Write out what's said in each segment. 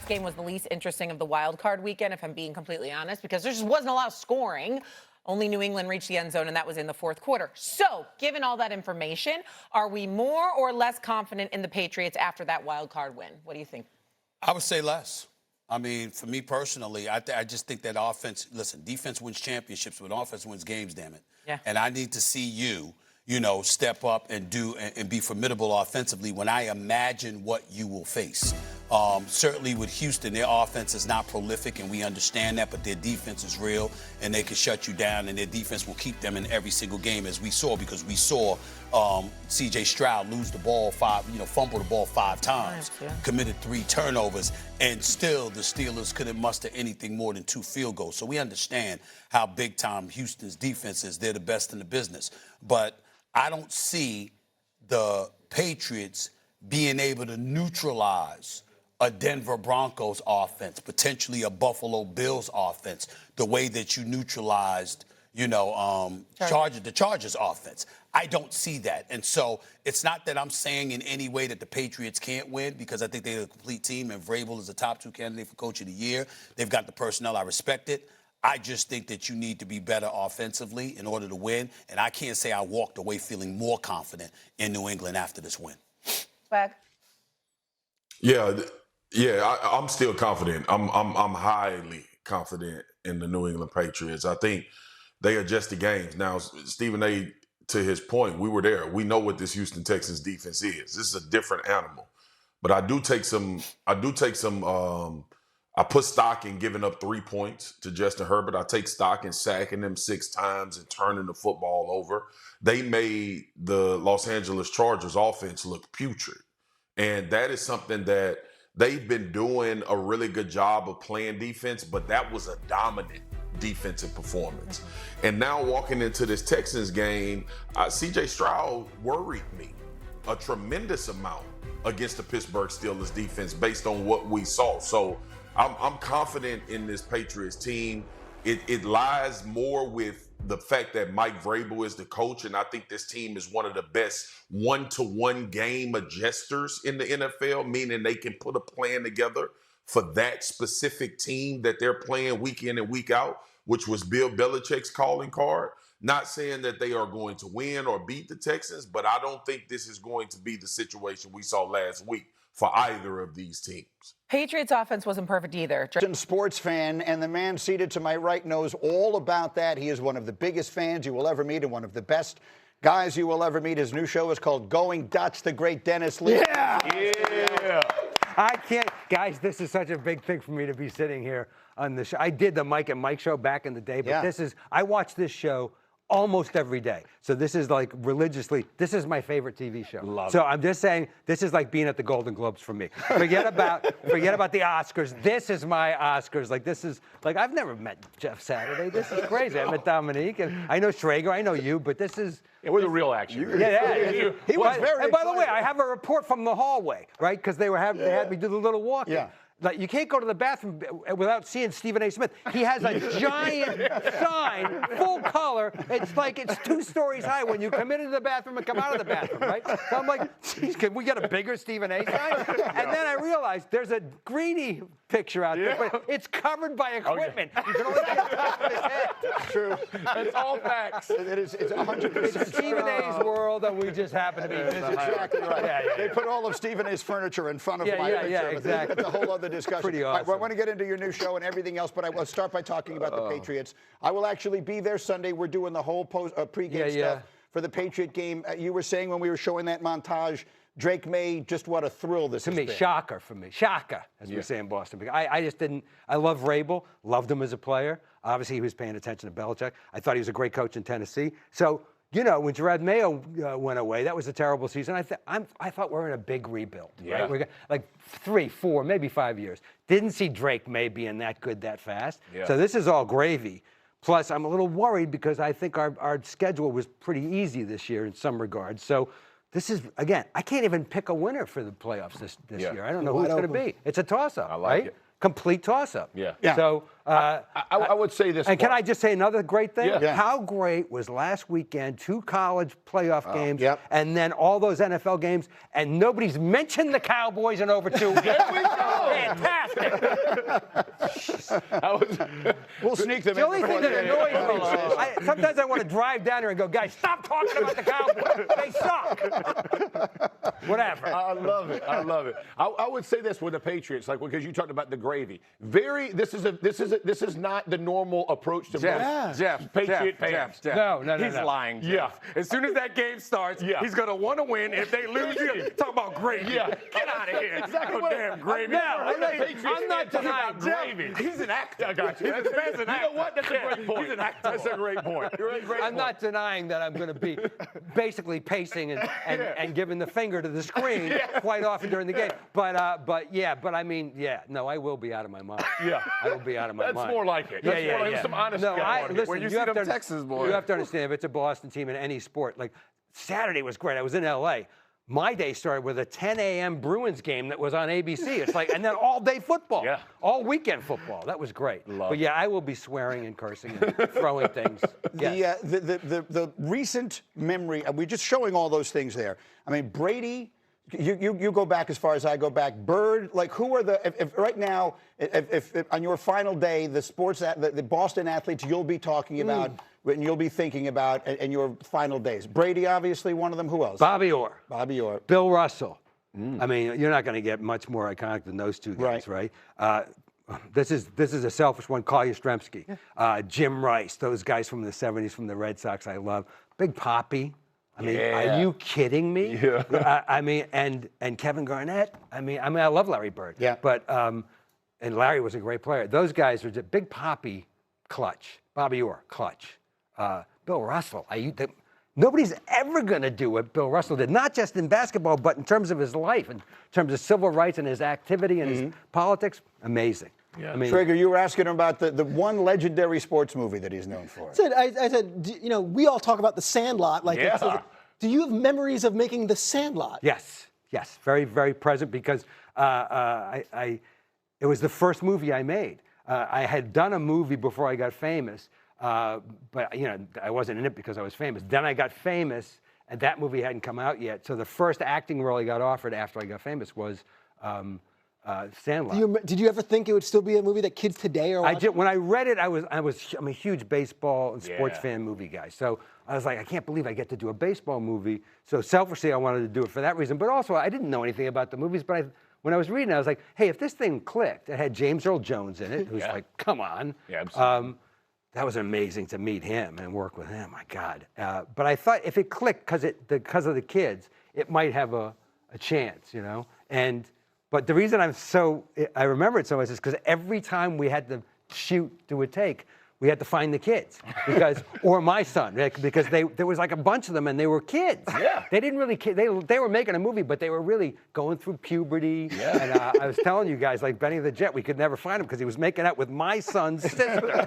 game was the least interesting of the wild card weekend, if I'm being completely honest, because there just wasn't a lot of scoring. Only New England reached the end zone, and that was in the fourth quarter. So, given all that information, are we more or less confident in the Patriots after that wild card win? What do you think? I would say less. I mean, for me personally, I just think that offense, listen, defense wins championships, but offense wins games, damn it. Yeah. And I need to see you step up and be formidable offensively when I imagine what you will face. Certainly with Houston, their offense is not prolific, and we understand that, but their defense is real, and they can shut you down, and their defense will keep them in every single game, as we saw, because we saw C.J. Stroud lose the ball fumble the ball 5 times, committed 3 turnovers, and still the Steelers couldn't muster anything more than 2 field goals. So we understand how big-time Houston's defense is. They're the best in the business. But I don't see the Patriots being able to neutralize a Denver Broncos offense, potentially a Buffalo Bills offense, the way that you neutralized, the Chargers offense. I don't see that. And so it's not that I'm saying in any way that the Patriots can't win, because I think they're a complete team, and Vrabel is a top 2 candidate for Coach of the Year. They've got the personnel. I respect it. I just think that you need to be better offensively in order to win, and I can't say I walked away feeling more confident in New England after this win. Swag? Yeah, I'm still confident. I'm highly confident in the New England Patriots. I think they adjust the games. Now, Stephen A., to his point, we were there. We know what this Houston Texans defense is. This is a different animal. But I put stock in giving up 3 points to Justin Herbert. I take stock in sacking them 6 times and turning the football over. They made the Los Angeles Chargers offense look putrid. And that is something that they've been doing a really good job of playing defense, but that was a dominant defensive performance. And now walking into this Texans game, C.J. Stroud worried me a tremendous amount against the Pittsburgh Steelers defense based on what we saw. So I'm confident in this Patriots team. It lies more with the fact that Mike Vrabel is the coach, and I think this team is one of the best one-to-one game adjusters in the NFL, meaning they can put a plan together for that specific team that they're playing week in and week out, which was Bill Belichick's calling card. Not saying that they are going to win or beat the Texans, but I don't think this is going to be the situation we saw last week for either of these teams. Patriots offense wasn't perfect either. Sports fan, and the man seated to my right knows all about that. He is one of the biggest fans you will ever meet and one of the best guys you will ever meet. His new show is called Going Dutch, the great Dennis Lee. Yeah. I can't, guys, this is such a big thing for me to be sitting here on the show. I did the Mike and Mike show back in the day, but I watch this show almost every day. So this is like religiously, this is my favorite TV show. Love so it. I'm just saying, this is like being at the Golden Globes for me. Forget about the Oscars. This is my Oscars. Like, this is, like, I've never met Jeff Saturday. This is crazy. I met Dominique, and I know Schrager, I know you, but this is... Yeah, we're the real action. He was very And by the way, I have a report from the hallway, right? Because they had me do the little walking. Yeah. Like, you can't go to the bathroom without seeing Stephen A. Smith. He has a giant sign, full color. It's like it's 2 stories high when you come into the bathroom and come out of the bathroom, right? So I'm like, geez, can we get a bigger Stephen A. sign? And then I realized there's a Greeny picture out there, but it's covered by equipment. You can only see the top of his head. True. That's all facts. It's 100% It's Stephen A.'s world, and we just happen to be visiting. That's exactly right. Yeah. They put all of Stephen A.'s furniture in front of my picture. Yeah, exactly. That's a whole other discussion. Pretty awesome. All right, well, I want to get into your new show and everything else, but I will start by talking about the Patriots. I will actually be there Sunday. We're doing the whole pregame stuff for the Patriot game. You were saying when we were showing that montage, Drake Maye, just what a thrill this has been. Shocker for me. Shocker, as we say in Boston. I just didn't, I love Vrabel, loved him as a player. Obviously, he was paying attention to Belichick. I thought he was a great coach in Tennessee. So, when Gerard Mayo went away, that was a terrible season. I thought we're in a big rebuild. Yeah. Right? We got like 3, 4, maybe 5 years. Didn't see Drake Maye being that good that fast. Yeah. So this is all gravy. Plus, I'm a little worried because I think our schedule was pretty easy this year in some regards. So this is, again, I can't even pick a winner for the playoffs this year. I don't know who it's going to be. It's a toss-up, I like it. Complete toss-up. Yeah. So I would say this. And can I just say another great thing? Yeah. How great was last weekend, 2 college playoff games, Yep. and then all those NFL games, and nobody's mentioned the Cowboys in over 2 weeks. There we go. fantastic. We'll sneak them The only in. thing that annoys me, sometimes I want to drive down there and go, guys, stop talking about the Cowboys. They suck. Whatever. I love it. I love it. I would say this with the Patriots, like because you talked about the gravy. This is not the normal approach to Jeff, Patriot fans. No. He's lying, Jeff. Yeah. As soon as that game starts, he's going to want to win. If they lose, you talk about gravy. Yeah. Get out of here. Exactly. Oh, damn gravy. I'm not denying gravy. He's an actor. I got you. That's an actor. You know what? That's a great point. He's an actor. That's a great point. I'm not denying that I'm going to be basically pacing and giving the finger to the screen quite often during the game. But I mean, no, I will be out of my mind. Yeah. I will be out of my mind. That's more like it. That's more like some honesty. No, listen, When you you see have them to, Texans boys. You have to understand, if it's a Boston team in any sport, like Saturday was great. I was in L.A. My day started with a 10 a.m. Bruins game that was on ABC. It's like, and then all day football. Yeah. All weekend football. That was great. But I will be swearing and cursing and throwing things. Yes. The recent memory, we're just showing all those things there. I mean, Brady, you go back as far as I go back. Bird, like who are if right now, if on your final day, the Boston athletes you'll be talking about and you'll be thinking about in your final days. Brady, obviously, one of them. Who else? Bobby Orr. Bill Russell. I mean, you're not going to get much more iconic than those two guys, right? This is a selfish one. Carl Yastrzemski, Jim Rice, those guys from the 70s from the Red Sox I love. Big Papi. I mean, are you kidding me? Yeah. I mean, and Kevin Garnett. I mean, I love Larry Bird. Yeah. But and Larry was a great player. Those guys are just Big Papi, clutch. Bobby Orr, clutch. Bill Russell. Nobody's ever going to do what Bill Russell did, not just in basketball, but in terms of his life, in terms of civil rights and his activity and his politics. Amazing. Yeah. I mean, Trigger, you were asking him about the one legendary sports movie that he's known for. I said, we all talk about The Sandlot. Do you have memories of making The Sandlot? Yes, very, very present because it was the first movie I made. I had done a movie before I got famous, but I wasn't in it because I was famous. Then I got famous, and that movie hadn't come out yet. So the first acting role I got offered after I got famous was Sandlot. Did you ever think it would still be a movie that kids today are watching? When I read it, I'm a huge baseball and sports fan movie guy. So I was like, I can't believe I get to do a baseball movie. So selfishly, I wanted to do it for that reason. But also, I didn't know anything about the movies. But when I was reading, I was like, hey, if this thing clicked, it had James Earl Jones in it, who's like, come on. Yeah, absolutely. That was amazing to meet him and work with him. My God. But I thought if it clicked because of the kids, it might have a chance, But the reason I remember it so much is because every time we had to do a take, we had to find the kids or my son, because there was like a bunch of them and they were kids. Yeah. They didn't really, they were making a movie, but they were really going through puberty. Yeah. And I was telling you guys, like Benny the Jet, we could never find him because he was making out with my son's sister,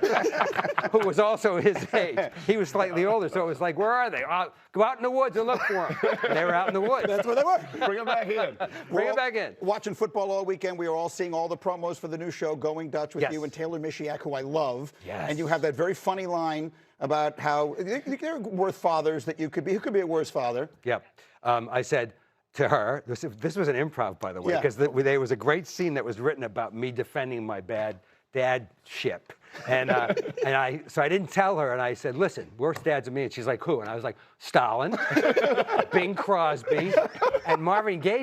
who was also his age. He was slightly older, so it was like, where are they? Go out in the woods and look for them. And they were out in the woods. That's where they were. Bring them back in. Bring them back in. Watching football all weekend, we are all seeing all the promos for the new show, Going Dutch, with you and Taylor Mishiak, who I love. Yes. And you have that very funny line about how there are worse fathers that you could be. Who could be a worse father? Yep. I said to her, this was an improv, by the way, because there was a great scene that was written about me defending my bad dadship. And so I didn't tell her, and I said, listen, worst dads are me. And she's like, who? And I was like, Stalin, Bing Crosby, and Marvin Gaye's